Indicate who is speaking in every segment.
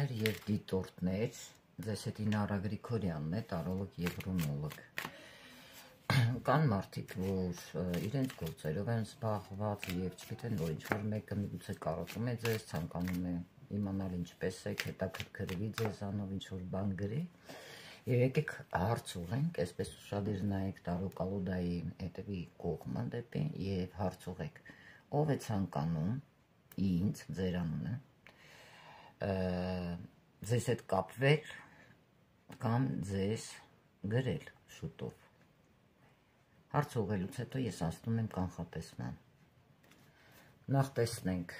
Speaker 1: Տորտներ և դիտորդներ, ձեզ հետ Ինարա Գրիգորյանն է, տարոլոգ և ռունոլոգ։ Կան մարդիկ, որ իրենց գործերով են զբաղված և չգիտեն, որ ինչ-որ մեկը միգուցե կարոտում է ձեզ, ցանկանում է իմանալ ինչպես եք, հետաքրքրվի ձեզանով, ինչ-որ բան գրի։ Եվ եկեք հարց ուղենք, այսպես ուշադիր նայեք տարոկալոդայի հետևի կողմը դեպի և հարց ուղեք, ով է ցանկանում ինձ, ձեր անունը, ձեզ հետ կապվել կամ ձեզ գրել շուտով։ Հարց ուղղելուց հետո ես անցնում եմ կանխատեսման։ Նախ տեսնենք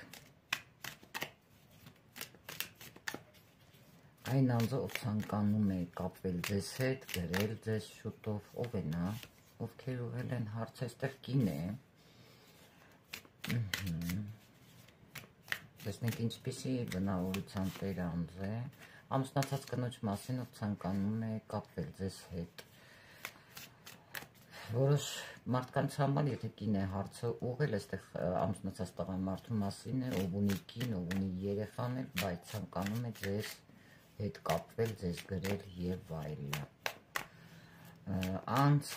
Speaker 1: այն անձը, ով ցանկանում է կապվել ձեզ հետ, գրել ձեզ շուտով, ով է նա, ովքեր ուղղել են հարց, այստեղ կին է։ Տեսնենք ինչպիսի բնավորության տեր անձ է, ամուսնացած կնոջ մասին, ով ցանկանում է կապվել ձեզ հետ։ Որոշ մարդկանց համար, եթե կին է հարցը ուղղել, այստեղ ամուսնացած տղամարդու մասին է, ով ունի կին, ով ունի երեխան է, բայց ցանկանում է ձեզ հետ կապվել, ձեզ գրել և այլն։ Անձ,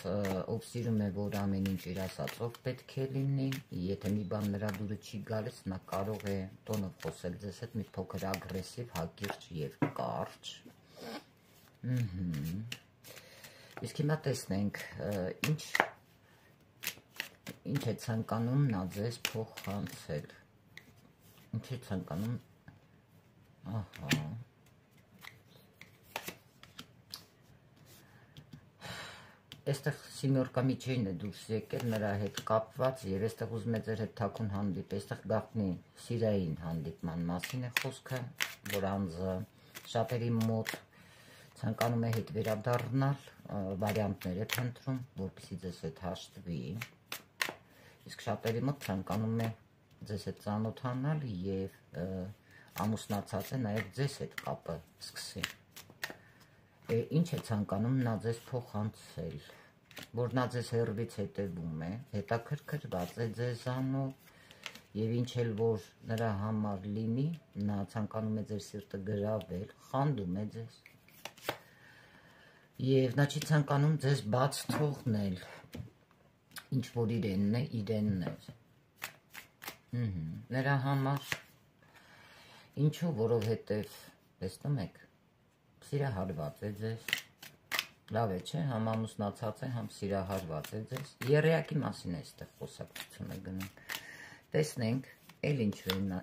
Speaker 1: ով սիրում է, որ ամեն ինչ իր ասածով պետք է լինի, եթե մի բան նրա դուրը չի գալիս, նա կարող է տոնով խոսել ձեզ հետ, մի փոքր ագրեսիվ, հակիրճ և կարճ։ Իսկ հիմա տեսնենք, ինչ է ցանկանում նա ձեզ փոխանցել։ Ինչ է ցանկանում, Այստեղ Սիմյորկա Միչեյն է դուրս եկել նրա հետ կապված և այստեղ ուզում է ձեր հետ թաքուն հանդիպ, այստեղ գաղտնի սիրային հանդիպման մասին է խոսքը, որ անձը շատերի մոտ ցանկանում է հետ վերադառնալ, վարիանտներ է փնտրում, որպեսզի ձեզ հետ հաշտվի, իսկ շատերի մոտ ցանկանում է ձեզ հետ ծանոթանալ և ամուսնացած է նաև ձեզ հետ կապը սկսի։ Ինչ է ցանկանում նա ձեզ փոխանցել, որ նա ձեզ հեռվից հետևում է, հետաքրքրված է ձեզանով և ինչ էլ որ նրա համար լինի, նա ցանկանում է ձեր սիրտը գրավել, խանդում է ձեզ և նա չի ցանկանում ձեզ բաց թողնել, ինչ որ իրենն է, իրենն է նրա համար, ինչու, որովհետև, տեսնում եք, սիրահարված է ձեզ, լավ է չէ, համ ամուսնացած է, համ սիրահարված է ձեզ, եռյակի մասին է այստեղ խոսակցությունը գնում։ Տեսնենք, էլ ինչու է նա